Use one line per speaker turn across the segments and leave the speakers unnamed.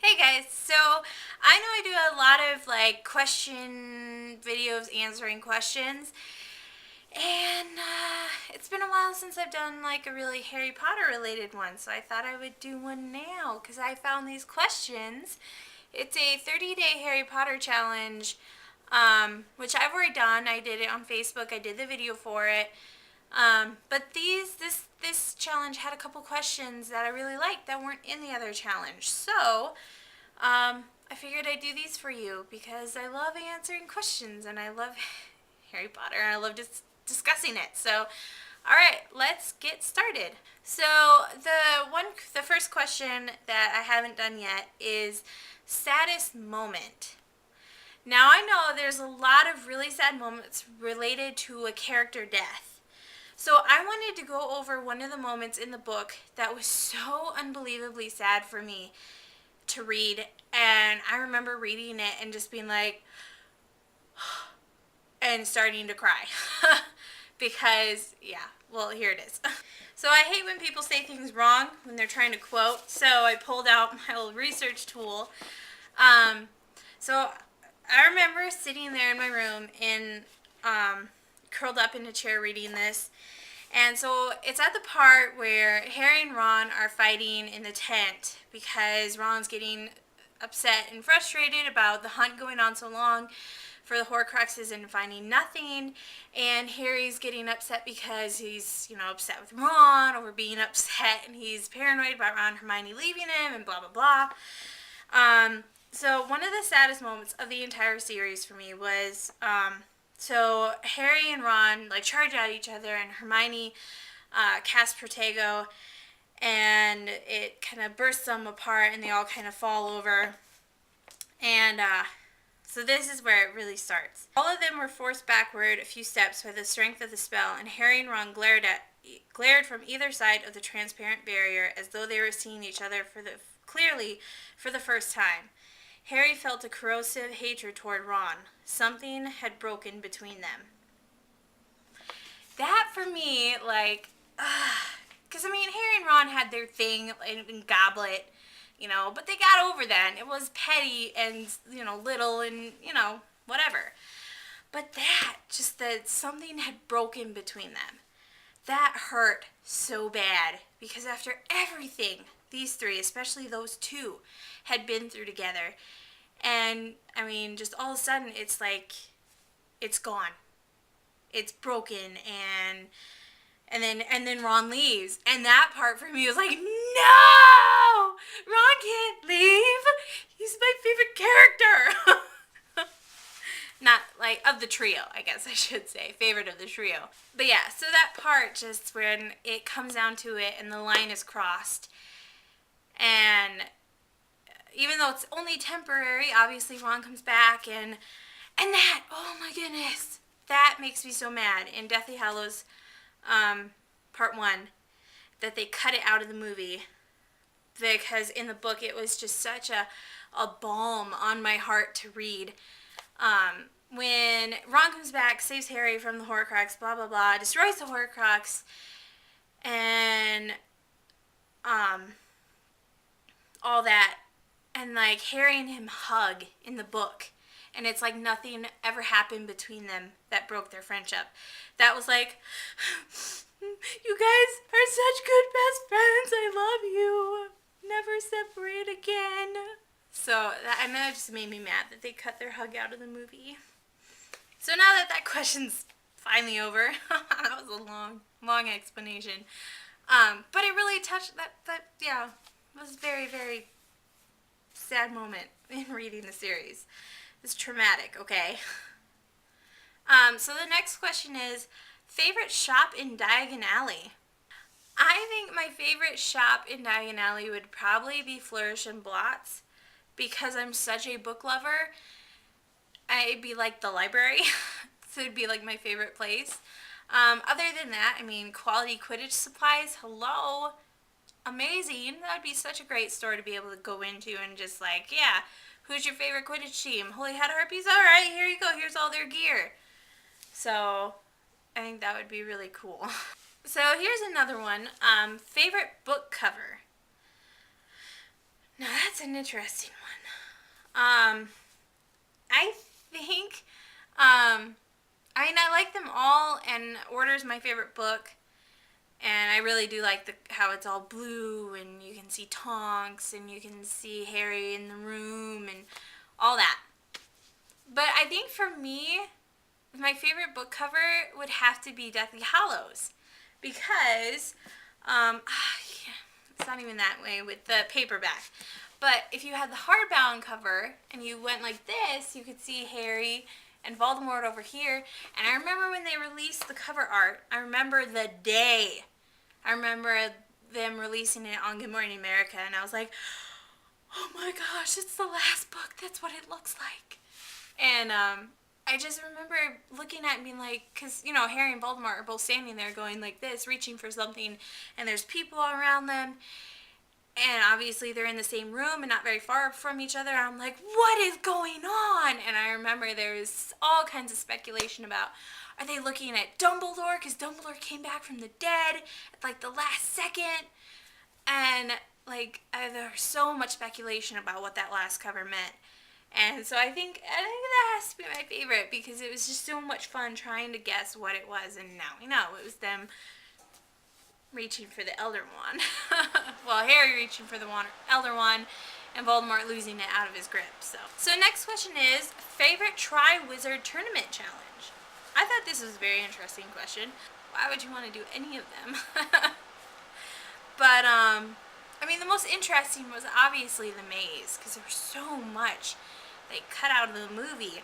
Hey guys, so I know I do a lot of like question videos answering questions, and it's been a while since I've done like a really Harry Potter related one, so I thought I would do one now because I found these questions. It's a 30-day Harry Potter challenge, which I've already done. I did it on Facebook, I did the video for it. But this challenge had a couple questions that I really liked that weren't in the other challenge. So, I figured I'd do these for you because I love answering questions and I love Harry Potter and I love just discussing it. So, all right, let's get started. So, the first question that I haven't done yet is saddest moment. Now, I know there's a lot of really sad moments related to a character death. So I wanted to go over one of the moments in the book that was so unbelievably sad for me to read. And I remember reading it and just being like, and starting to cry. Because, yeah, well, here it is. So I hate when people say things wrong when they're trying to quote. So I pulled out my old research tool. So I remember sitting there in my room and curled up in a chair reading this. And so it's at the part where Harry and Ron are fighting in the tent because Ron's getting upset and frustrated about the hunt going on so long for the horcruxes and finding nothing. And Harry's getting upset because he's, upset with Ron over being upset and he's paranoid about Ron and Hermione leaving him and blah, blah, blah. So one of the saddest moments of the entire series for me was so Harry and Ron charge at each other, and Hermione casts Protego, and it kind of bursts them apart, and they all kind of fall over. And so this is where it really starts. All of them were forced backward a few steps by the strength of the spell, and Harry and Ron glared from either side of the transparent barrier as though they were seeing each other clearly for the first time. Harry felt a corrosive hatred toward Ron. Something had broken between them. That for me, because Harry and Ron had their thing in Goblet, but they got over that. It was petty and, little and, whatever. But that something had broken between them. That hurt so bad because after everything these three, especially those two, had been through together, and just all of a sudden it's like it's gone, it's broken, and then Ron leaves, and that part for me was like, no, Ron can't leave. He's my favorite character. Not of the trio, I guess I should say. Favorite of the trio. But yeah, so that part, just when it comes down to it and the line is crossed, and even though it's only temporary, obviously Ron comes back, and that, oh my goodness, that makes me so mad in Deathly Hallows Part 1 that they cut it out of the movie, because in the book it was just such a balm on my heart to read. When Ron comes back, saves Harry from the horcrux, blah blah blah, destroys the horcrux, and all that, and Harry and him hug in the book, and it's like nothing ever happened between them that broke their friendship. That was like, you guys are such good best friends, I love you, never separate again. So that just made me mad that they cut their hug out of the movie. So now that question's finally over, that was a long explanation, but it really touched yeah, was very, very sad moment in reading the series. It's traumatic, okay? So the next question is, favorite shop in Diagon Alley? I think my favorite shop in Diagon Alley would probably be Flourish and Blots, because I'm such a book lover. I'd be like the library, so it'd be my favorite place. Other than that, quality Quidditch supplies, hello, amazing. That would be such a great store to be able to go into and just yeah, who's your favorite Quidditch team? Holy Hat Harpies? All right, here you go. Here's all their gear. So I think that would be really cool. So here's another one. Favorite book cover. Now that's an interesting one. I think, I mean, I like them all, and Order's my favorite book, and I really do like how it's all blue, and you can see Tonks, and you can see Harry in the room, and all that. But I think for me, my favorite book cover would have to be Deathly Hallows, because, yeah, it's not even that way with the paperback. But if you had the hardbound cover and you went like this, you could see Harry and Voldemort over here. And I remember when they released the cover art, I remember the day. I remember them releasing it on Good Morning America, and I was like, oh my gosh, it's the last book. That's what it looks like. And I just remember looking at it and being like, because, you know, Harry and Voldemort are both standing there going like this, reaching for something, and there's people all around them. And obviously they're in the same room and not very far from each other. I'm like, what is going on? And I remember there was all kinds of speculation about, are they looking at Dumbledore? Because Dumbledore came back from the dead at like the last second. And like, there was so much speculation about what that last cover meant. And so I think that has to be my favorite, because it was just so much fun trying to guess what it was. And now we know it was them reaching for the Elder Wand. Well, Harry reaching for the Elder Wand, and Voldemort losing it out of his grip. So next question is, favorite Triwizard Tournament challenge? I thought this was a very interesting question. Why would you want to do any of them? But, I mean, the most interesting was obviously the maze, because there was so much they cut out of the movie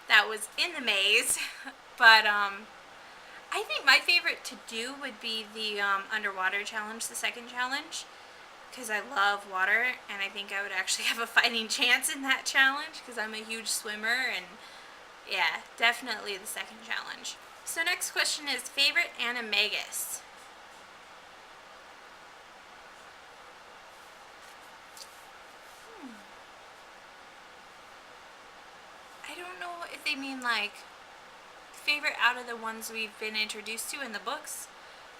that was in the maze. But, I think my favorite to do would be the underwater challenge, the second challenge, because I love water, and I think I would actually have a fighting chance in that challenge, because I'm a huge swimmer, and yeah, definitely the second challenge. So next question is, favorite animagus? I don't know if they mean like favorite out of the ones we've been introduced to in the books.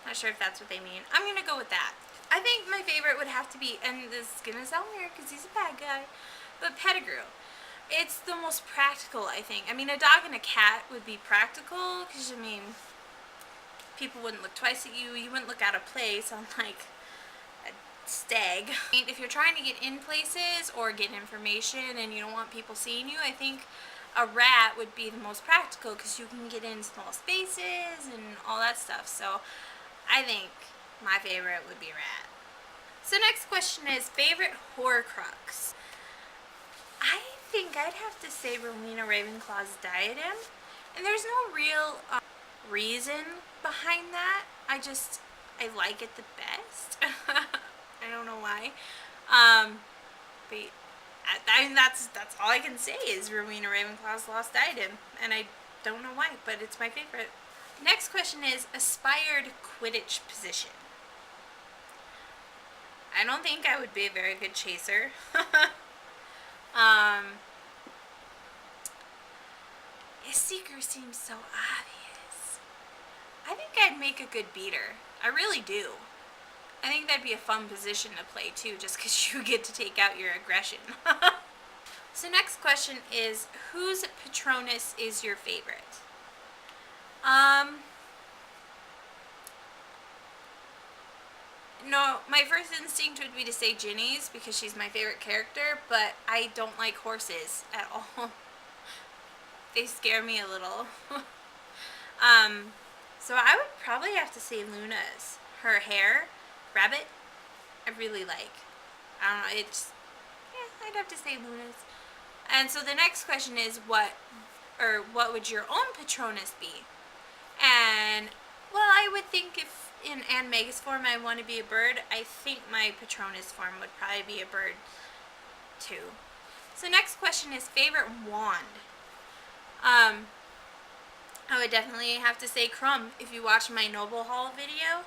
Not sure if that's what they mean. I'm gonna go with that. I think my favorite would have to be, and this is gonna sound weird because he's a bad guy, but Pettigrew. It's the most practical, I think. I mean, a dog and a cat would be practical, because, I mean, people wouldn't look twice at you. You wouldn't look out of place on, like, a stag. I mean, if you're trying to get in places or get information and you don't want people seeing you, I think a rat would be the most practical, because you can get in small spaces and all that stuff. So I think my favorite would be rat. So next question is, favorite horcrux? I think I'd have to say Rowena Ravenclaw's diadem. And there's no real reason behind that. I like it the best. I don't know why. But I mean, that's all I can say is Rowena Ravenclaw's lost diadem. And I don't know why, but it's my favorite. Next question is, aspired Quidditch position. I don't think I would be a very good chaser. A seeker seems so obvious. I think I'd make a good beater. I really do. I think that'd be a fun position to play too, just because you get to take out your aggression. So next question is, whose Patronus is your favorite? No, my first instinct would be to say Ginny's, because she's my favorite character, but I don't like horses at all. They scare me a little. So I would probably have to say Luna's. Her hair, rabbit, I really like. I don't know, I'd have to say Luna's. And so the next question is, what would your own Patronus be? And, well, I would think if in animagus form I want to be a bird, I think my Patronus form would probably be a bird too. So next question is, favorite wand? I would definitely have to say Crumb. If you watch my Noble Hall video,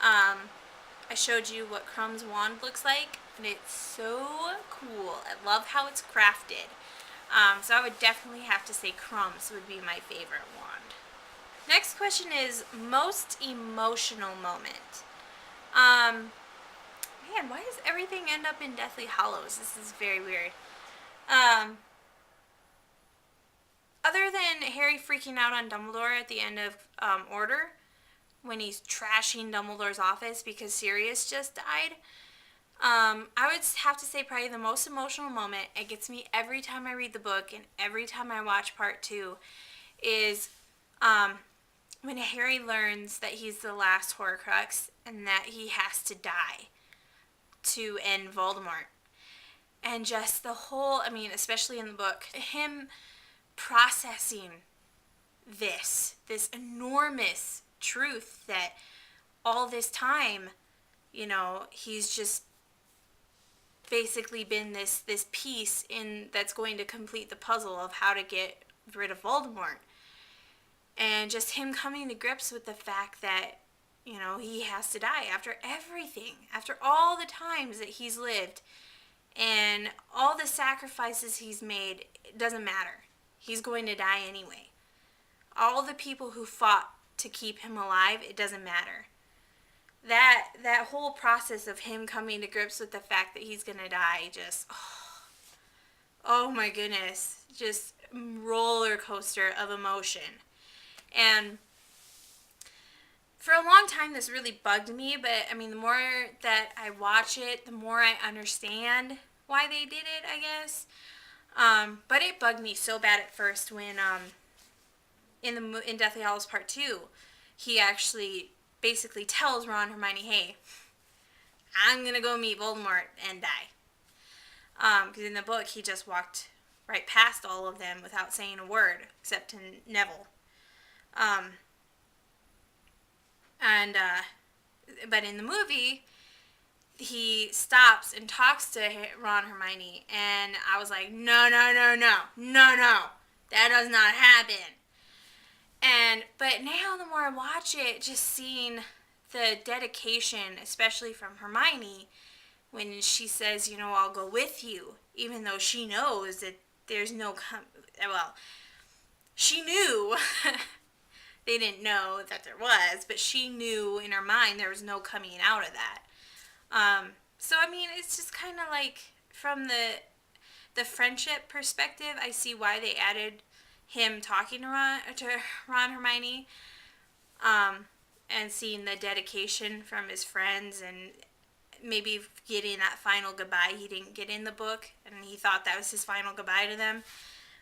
I showed you what Crumb's wand looks like, and it's so cool. I love how it's crafted. So I would definitely have to say Crumb's would be my favorite wand. Next question is, most emotional moment. Man, why does everything end up in Deathly Hallows? This is very weird. Um, Other than Harry freaking out on Dumbledore at the end of Order, when he's trashing Dumbledore's office because Sirius just died, I would have to say probably the most emotional moment, it gets me every time I read the book and every time I watch part 2, is when Harry learns that he's the last horcrux and that he has to die to end Voldemort. And just the whole, I mean, especially in the book, him processing this enormous truth that all this time, you know, he's just basically been this piece in that's going to complete the puzzle of how to get rid of Voldemort. And just him coming to grips with the fact that, you know, he has to die after everything, after all the times that he's lived and all the sacrifices he's made. It doesn't matter. He's going to die anyway. All the people who fought to keep him alive, it doesn't matter. That whole process of him coming to grips with the fact that he's going to die, just, oh my goodness, just roller coaster of emotion. And for a long time, this really bugged me, but I mean, the more that I watch it, the more I understand why they did it, I guess. But it bugged me so bad at first when, in Deathly Hallows Part 2, he actually basically tells Ron and Hermione, hey, I'm going to go meet Voldemort and die. Because in the book, he just walked right past all of them without saying a word, except to Neville. But in the movie, he stops and talks to Ron and Hermione, and I was like, no, that does not happen. But now the more I watch it, just seeing the dedication, especially from Hermione, when she says, you know, I'll go with you, even though she knows that there's no, she knew, they didn't know that there was, but she knew in her mind there was no coming out of that. So, I mean, it's just kind of like, from the friendship perspective, I see why they added him talking to Ron Hermione, and seeing the dedication from his friends, and maybe getting that final goodbye he didn't get in the book, and he thought that was his final goodbye to them.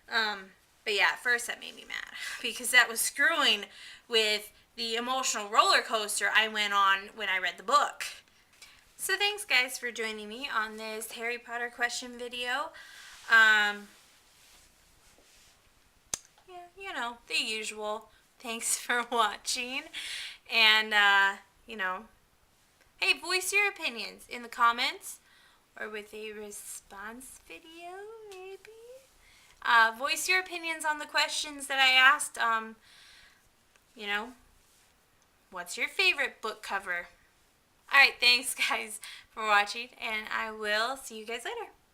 But yeah, at first that made me mad, because that was screwing with the emotional roller coaster I went on when I read the book. So thanks, guys, for joining me on this Harry Potter question video. Yeah, you know, the usual. Thanks for watching. And, you know, hey, voice your opinions in the comments or with a response video, maybe. Voice your opinions on the questions that I asked. You know, what's your favorite book cover? Alright, thanks, guys, for watching, and I will see you guys later.